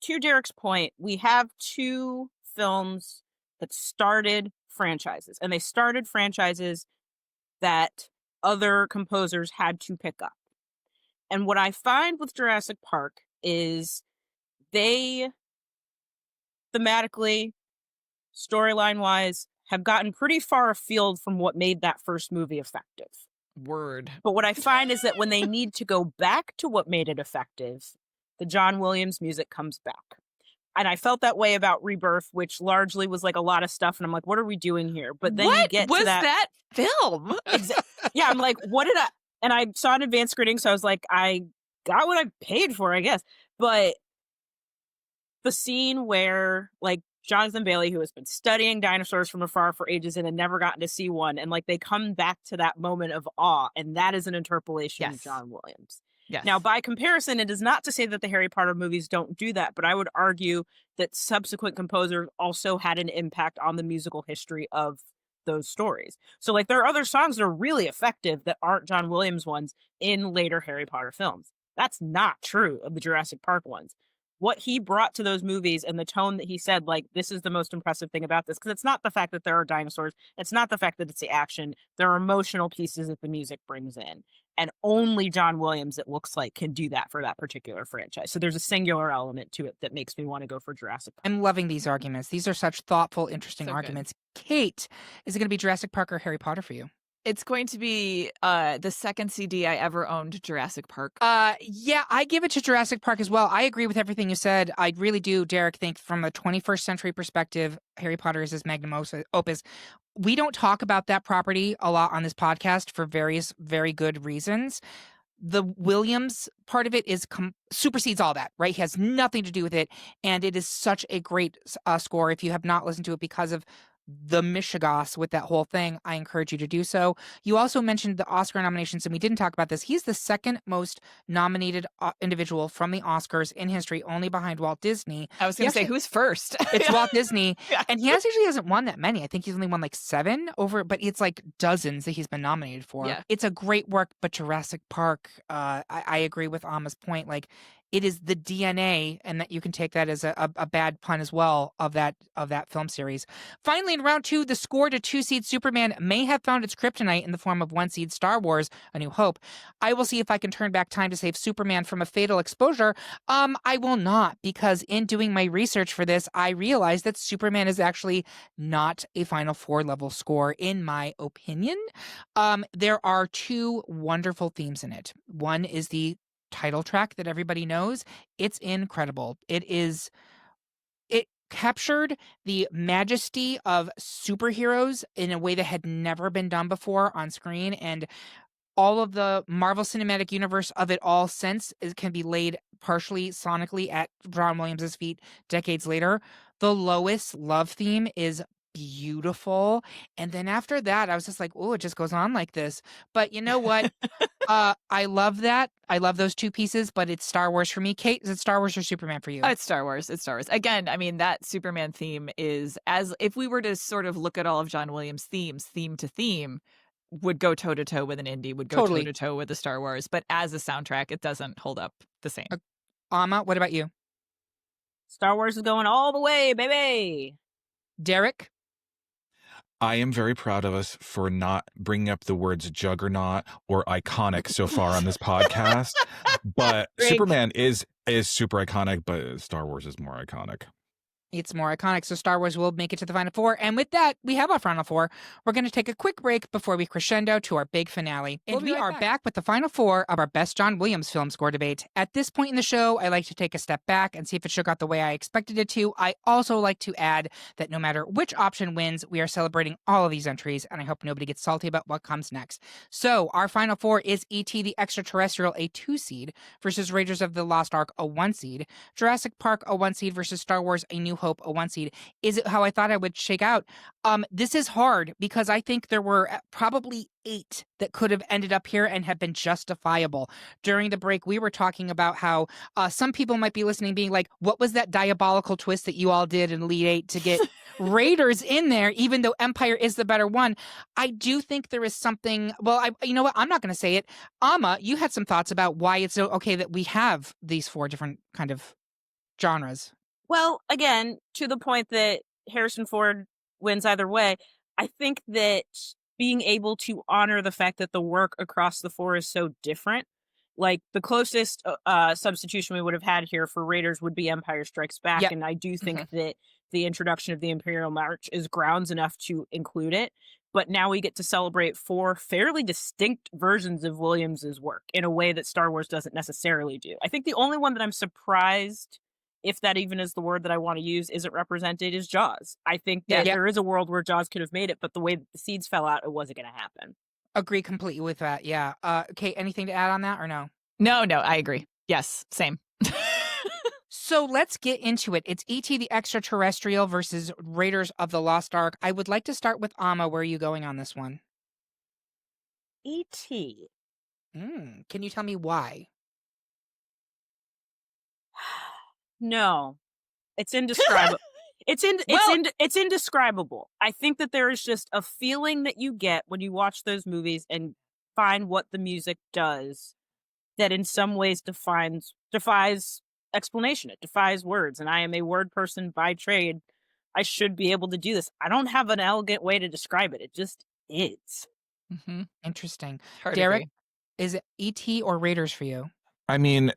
to Derek's point, we have 2 films that started franchises, and they started franchises that other composers had to pick up. And what I find with Jurassic Park is they thematically, storyline-wise, have gotten pretty far afield from what made that first movie effective. Word. But what I find is that when they need to go back to what made it effective, the John Williams music comes back. And I felt that way about Rebirth, which largely was like a lot of stuff. And I'm like, what are we doing here? But then you get was to that film? Yeah, I'm like, what did I? And I saw an advanced screening, so I was like, I got what I paid for, I guess. But the scene where like Jonathan Bailey, who has been studying dinosaurs from afar for ages and had never gotten to see one, and like they come back to that moment of awe, and that is an interpolation of John Williams. Yes. Now, by comparison, it is not to say that the Harry Potter movies don't do that, but I would argue that subsequent composers also had an impact on the musical history of those stories. So, like, there are other songs that are really effective that aren't John Williams ones in later Harry Potter films. That's not true of the Jurassic Park ones. What he brought to those movies and the tone that he said, like, this is the most impressive thing about this, because it's not the fact that there are dinosaurs. It's not the fact that it's the action. There are emotional pieces that the music brings in. And only John Williams, it looks like, can do that for that particular franchise. So there's a singular element to it that makes me want to go for Jurassic Park. I'm loving these arguments. These are such thoughtful, interesting So good. arguments. Kate, is it going to be Jurassic Park or Harry Potter for you? It's going to be the second CD I ever owned, Jurassic Park. Yeah, I give it to Jurassic Park as well. I agree with everything you said. I really do, Derek, think from a 21st century perspective, Harry Potter is his magnum opus. We don't talk about that property a lot on this podcast for various very good reasons. The Williams part of it is supersedes all that, right? He has nothing to do with it. And it is such a great score. If you have not listened to it because of the mishigas with that whole thing, I encourage you to do so. You also mentioned the Oscar nominations, and we didn't talk about this. He's the second most nominated individual from the Oscars in history, only behind Walt Disney. I was going to say, who's first? It's Walt Disney. Yeah. And he actually hasn't won that many. I think he's only won like 7 over, but it's like dozens that he's been nominated for. Yeah. It's a great work, but Jurassic Park, I agree with Amma's point. Like, it is the DNA, and that you can take that as a bad pun as well, of that film series. Finally, in round 2, the score to 2-seed Superman may have found its kryptonite in the form of 1-seed Star Wars: A New Hope. I will see if I can turn back time to save Superman from a fatal exposure. I will not, because in doing my research for this, I realized that Superman is actually not a Final Four level score, in my opinion. There are 2 wonderful themes in it. One is the title track that everybody knows. It's incredible. It captured the majesty of superheroes in a way that had never been done before on screen, and all of the Marvel Cinematic Universe of it all since can be laid partially sonically at John Williams' feet decades later. The Lois love theme is beautiful. And then after that, I was just like, oh, it just goes on like this. But you know what? I love that. I love those 2 pieces, but it's Star Wars for me. Kate, is it Star Wars or Superman for you? Oh, it's Star Wars. It's Star Wars. Again, I mean, that Superman theme is, as if we were to sort of look at all of John Williams' themes, theme to theme, would go toe to toe with an indie, would go toe to toe with a Star Wars. But as a soundtrack, it doesn't hold up the same. Amma, what about you? Star Wars is going all the way, baby. Derek? I am very proud of us for not bringing up the words juggernaut or iconic so far on this podcast. But Great. Superman is super iconic, but Star Wars is more iconic. It's more iconic, so Star Wars will make it to the Final Four. And with that, we have our Final Four. We're going to take a quick break before we crescendo to our big finale. And we are back with the Final Four of our Best John Williams Film Score debate. At this point in the show, I like to take a step back and see if it shook out the way I expected it to. I also like to add that no matter which option wins, we are celebrating all of these entries, and I hope nobody gets salty about what comes next. So our Final Four is E.T. the Extraterrestrial, a 2-seed, versus Raiders of the Lost Ark, a 1-seed. Jurassic Park, a 1-seed, versus Star Wars: A New Hope, a 1-seed. Is it how I thought I would shake out? This is hard because I think there were probably 8 that could have ended up here and have been justifiable. During the break, we were talking about how some people might be listening being like, what was that diabolical twist that you all did in Elite 8 to get Raiders in there, even though Empire is the better one? I do think there is something, well, you know what? I'm not going to say it. Amma, you had some thoughts about why it's so okay that we have these 4 different kind of genres. Well, again, to the point that Harrison Ford wins either way, I think that being able to honor the fact that the work across the 4 is so different Like the closest substitution we would have had here for Raiders would be Empire Strikes Back. Yep. And I do think that the introduction of the Imperial March is grounds enough to include it. But now we get to celebrate 4 fairly distinct versions of Williams's work in a way that Star Wars doesn't necessarily do. I think the only one that I'm surprised, if that even is the word that I want to use, isn't represented is Jaws. I think that there is a world where Jaws could have made it, but the way that the seeds fell out, it wasn't going to happen. Agree completely with that. Yeah. Kate, anything to add on that or no? No, I agree. Yes, same. So let's get into it. It's E.T. the Extraterrestrial versus Raiders of the Lost Ark. I would like to start with Amma. Where are you going on this one? E.T. Can you tell me why? No. It's indescribable. It's indescribable. I think that there is just a feeling that you get when you watch those movies and find what the music does that in some ways defies explanation. It defies words. And I am a word person by trade. I should be able to do this. I don't have an elegant way to describe it. It just is. Interesting. Hard to Derek, agree. is it E.T. or Raiders for you? I mean,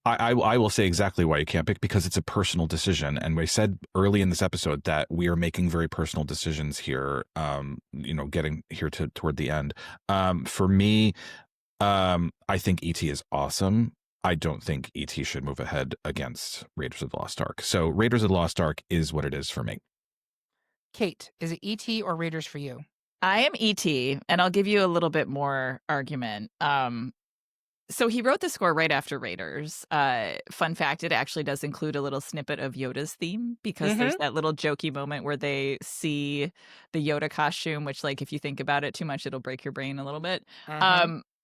I will say exactly why you can't pick, because it's a personal decision. And we said early in this episode that we are making very personal decisions here, getting here toward the end. For me, I think E.T. is awesome. I don't think E.T. should move ahead against Raiders of the Lost Ark. So Raiders of the Lost Ark is what it is for me. Kate, is it E.T. or Raiders for you? I am E.T., and I'll give you a little bit more argument. So he wrote the score right after Raiders. Fun fact, it actually does include a little snippet of Yoda's theme, because there's that little jokey moment where they see the Yoda costume, which, like, if you think about it too much, it'll break your brain a little bit.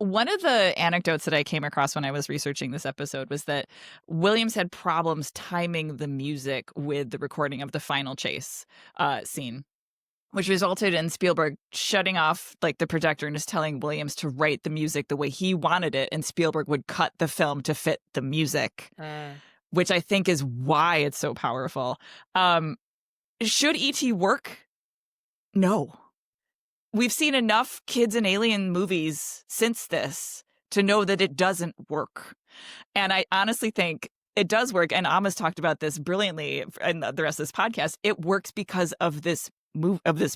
One of the anecdotes that I came across when I was researching this episode was that Williams had problems timing the music with the recording of the final chase scene, which resulted in Spielberg shutting off like the projector and just telling Williams to write the music the way he wanted it, and Spielberg would cut the film to fit the music, which I think is why it's so powerful. Should E.T. work? No. We've seen enough kids and alien movies since this to know that it doesn't work. And I honestly think it does work. And Amma's talked about this brilliantly in the rest of this podcast. It works because of this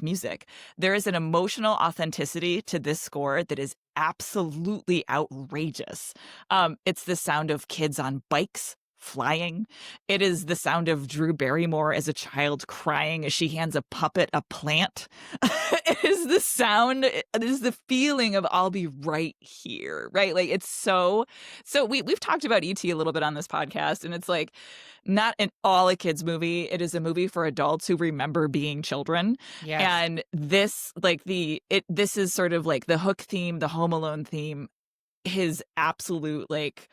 music. There is an emotional authenticity to this score that is absolutely outrageous. It's the sound of kids on bikes flying. It is the sound of Drew Barrymore as a child crying as she hands a puppet a plant. It is the sound, it is the feeling of I'll be right here, right? Like it's so we've talked about E.T. a little bit on this podcast, and it's like not an all a kid's movie. It is a movie for adults who remember being children. Yes. And this this is sort of like the Hook theme, the Home Alone theme, his absolute like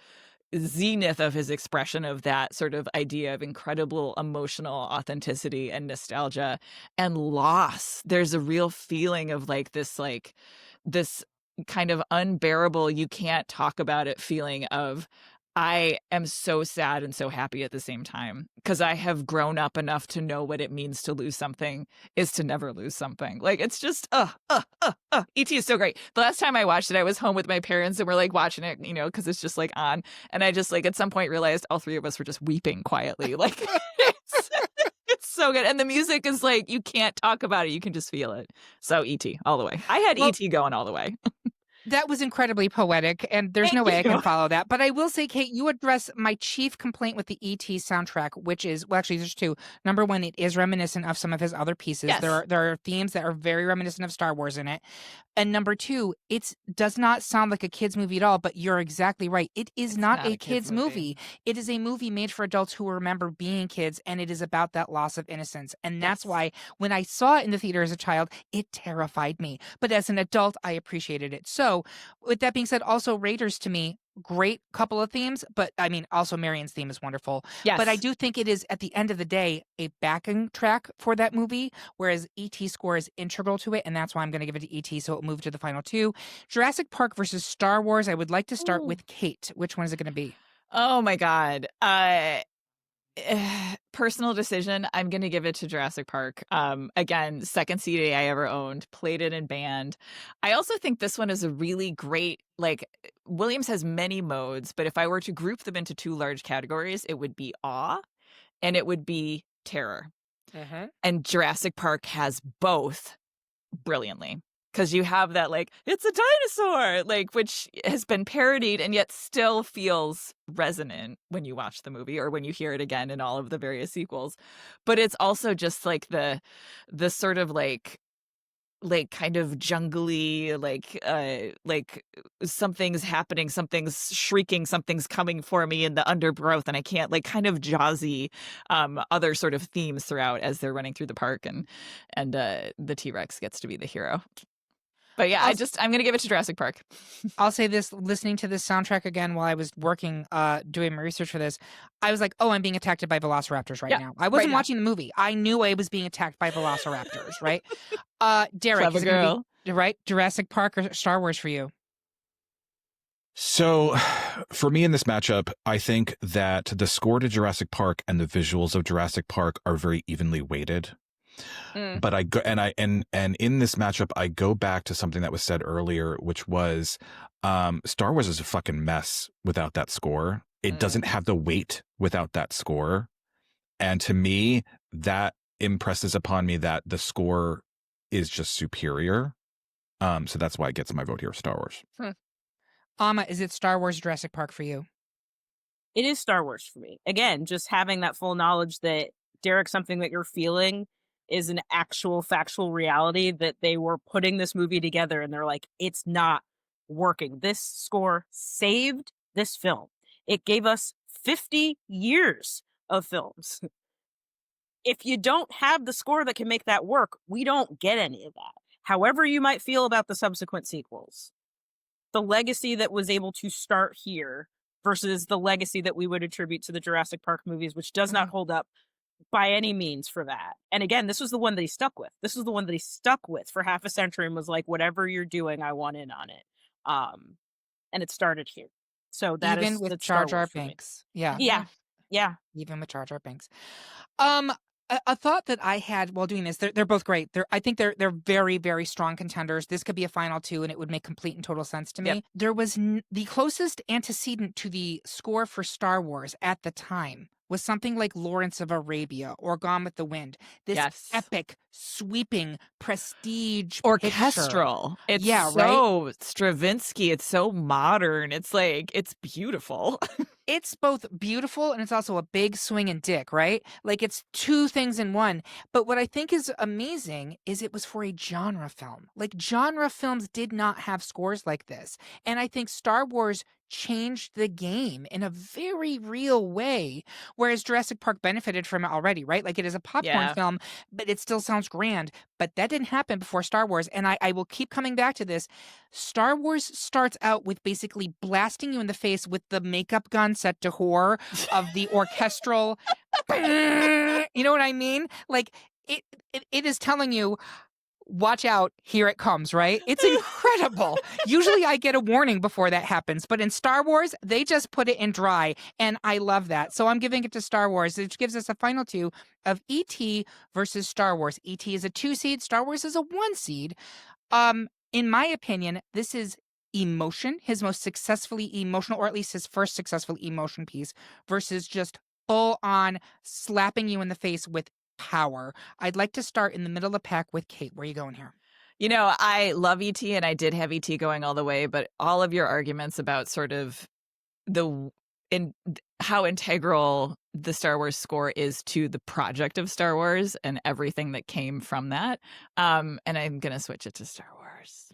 zenith of his expression of that sort of idea of incredible emotional authenticity and nostalgia and loss. There's a real feeling of like this kind of unbearable, you can't talk about it feeling of I am so sad and so happy at the same time, because I have grown up enough to know what it means to lose something is to never lose something. Like it's just E.T. is so great. The last time I watched it, I was home with my parents and we're like watching it, because it's just like on, and I just like at some point realized all three of us were just weeping quietly. Like it's so good, and the music is like you can't talk about it, you can just feel it. So E.T. all the way. I had E.T. going all the way. That was incredibly poetic, and there's no way I can follow that. But I will say, Kate, you address my chief complaint with the E.T. soundtrack, which is, well, actually, there's two. Number one, it is reminiscent of some of his other pieces. Yes. There are themes that are very reminiscent of Star Wars in it. And number two, it does not sound like a kid's movie at all, but you're exactly right. It is not a kid's movie. It is a movie made for adults who remember being kids, and it is about that loss of innocence. And that's why when I saw it in the theater as a child, it terrified me. But as an adult, I appreciated it. So with that being said, also Raiders to me, great couple of themes, but I mean, also Marion's theme is wonderful. Yes. But I do think it is, at the end of the day, a backing track for that movie, whereas E.T. score is integral to it, and that's why I'm going to give it to E.T., so it moved to the final two. Jurassic Park versus Star Wars, I would like to start with Kate. Which one is it going to be? Oh my God. personal decision, I'm going to give it to Jurassic Park. Again, second CD I ever owned, played it in band. I also think this one is a really great, like, Williams has many modes, but if I were to group them into two large categories, it would be awe and it would be terror. And Jurassic Park has both brilliantly. Because you have that, like, it's a dinosaur, like, which has been parodied and yet still feels resonant when you watch the movie or when you hear it again in all of the various sequels. But it's also just like the sort of like kind of jungly, like something's happening, something's shrieking, something's coming for me in the undergrowth, and I can't, like, kind of jazzy other sort of themes throughout as they're running through the park, and the T-Rex gets to be the hero. But yeah, I'm going to give it to Jurassic Park. I'll say this, listening to this soundtrack again while I was working, doing my research for this, I was like, oh, I'm being attacked by velociraptors right now. I wasn't watching the movie. I knew I was being attacked by velociraptors, right? Derek, Clever is it gonna girl. be, right? Jurassic Park or Star Wars for you? So for me in this matchup, I think that the score to Jurassic Park and the visuals of Jurassic Park are very evenly weighted. But I go and in this matchup, I go back to something that was said earlier, which was Star Wars is a fucking mess without that score. It doesn't have the weight without that score. And to me, that impresses upon me that the score is just superior. So that's why it gets my vote here, Star Wars. Amma, is it Star Wars or Jurassic Park for you? It is Star Wars for me. Again, just having that full knowledge that, Derek, something that you're feeling is an actual factual reality, that they were putting this movie together and they're like, it's not working. This score saved this film. It gave us 50 years of films. If you don't have the score that can make that work, we don't get any of that. However you might feel about the subsequent sequels, the legacy that was able to start here versus the legacy that we would attribute to the Jurassic Park movies, which does not hold up by any means for that. And again, this was the one that he stuck with. This was the one that he stuck with for half a century and was like, whatever you're doing, I want in on it. And it started here. So that Even is with Star Jar Jar Wars for me. Binks. Yeah. Yeah. Even with Jar Jar Binks. A thought that I had while doing this, they're both great. I think they're very, very strong contenders. This could be a final two, and it would make complete and total sense to me. Yep. There was the closest antecedent to the score for Star Wars at the time was something like Lawrence of Arabia or Gone with the Wind. This epic, sweeping, prestige orchestral. Picture. It's so Stravinsky. It's so modern. It's like, it's beautiful. It's both beautiful and it's also a big swinging dick, right? Like, it's two things in one. But what I think is amazing is it was for a genre film. Like, genre films did not have scores like this. And I think Star Wars changed the game in a very real way, whereas Jurassic Park benefited from it already, right? Like, it is a popcorn film, but it still sounds grand. But that didn't happen before Star Wars. And I will keep coming back to this. Star Wars starts out with basically blasting you in the face with the makeup gun set to horror of the orchestral, you know what I mean? Like, it is telling you, watch out, here it comes, right? It's incredible. Usually I get a warning before that happens, but in Star Wars, they just put it in dry, and I love that. So I'm giving it to Star Wars, which gives us a final two of E.T. versus Star Wars. E.T. is a 2 seed, Star Wars is a 1 seed. In my opinion, this is emotion, his most successfully emotional, or at least his first successful emotion piece, versus just full on slapping you in the face with power. I'd like to start in the middle of the pack with Kate. Where are you going here? You know, I love E.T. and I did have E.T. going all the way, but all of your arguments about sort of how integral the Star Wars score is to the project of Star Wars and everything that came from that. And I'm going to switch it to Star Wars.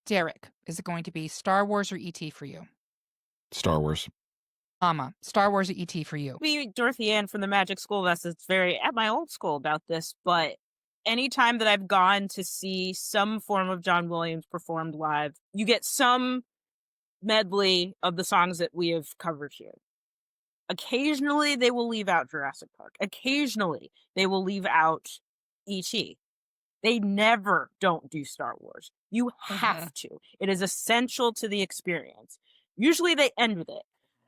Derek, is it going to be Star Wars or E.T. for you? Star Wars. Amma, Star Wars or E.T. for you? Me, Dorothy Ann from the Magic School Bus, it's very at my old school about this, but anytime that I've gone to see some form of John Williams performed live, you get some medley of the songs that we have covered here. Occasionally, they will leave out Jurassic Park. Occasionally, they will leave out E.T. They never don't do Star Wars. You have to. It is essential to the experience. Usually, they end with it.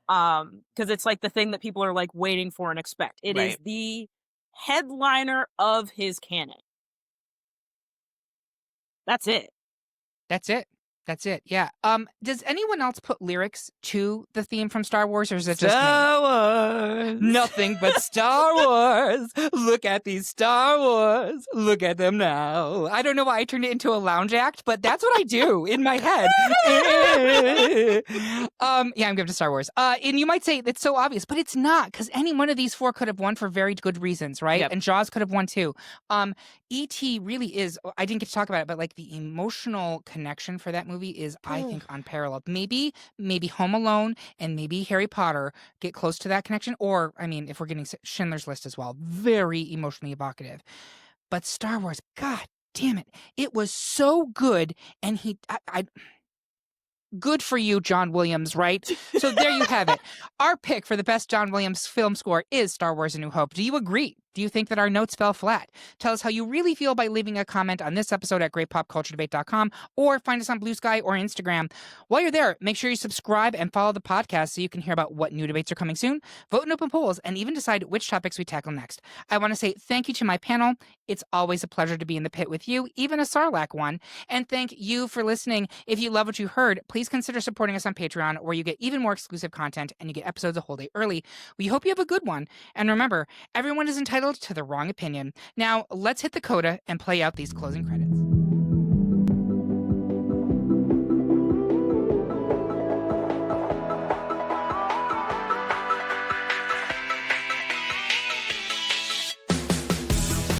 Because it's like the thing that people are like waiting for and expect. It is Right. the headliner of his canon. That's it. That's it. That's it. Yeah. Does anyone else put lyrics to the theme from Star Wars, or is it just me? Star Wars. Nothing but Star Wars. Look at these Star Wars. Look at them now. I don't know why I turned it into a lounge act, but that's what I do in my head. Yeah, I'm giving to Star Wars. And you might say it's so obvious, but it's not, because any one of these four could have won for very good reasons, right? Yep. And Jaws could have won too. E.T. really is, I didn't get to talk about it, but like the emotional connection for that movie is, I think, unparalleled. Maybe Home Alone and maybe Harry Potter get close to that connection, or I mean, if we're getting Schindler's List as well, very emotionally evocative. But Star Wars, god damn it, it was so good. And good for you, John Williams, right? So there you have it. Our pick for the best John Williams film score is Star Wars: A New Hope. Do you agree? Do you think that our notes fell flat? Tell us how you really feel by leaving a comment on this episode at greatpopculturedebate.com, or find us on Blue Sky or Instagram. While you're there, make sure you subscribe and follow the podcast so you can hear about what new debates are coming soon, vote in open polls, and even decide which topics we tackle next. I want to say thank you to my panel. It's always a pleasure to be in the pit with you, even a Sarlacc one. And thank you for listening. If you love what you heard, please consider supporting us on Patreon, where you get even more exclusive content and you get episodes a whole day early. We hope you have a good one. And remember, everyone is entitled to the wrong opinion. Now, let's hit the coda and play out these closing credits.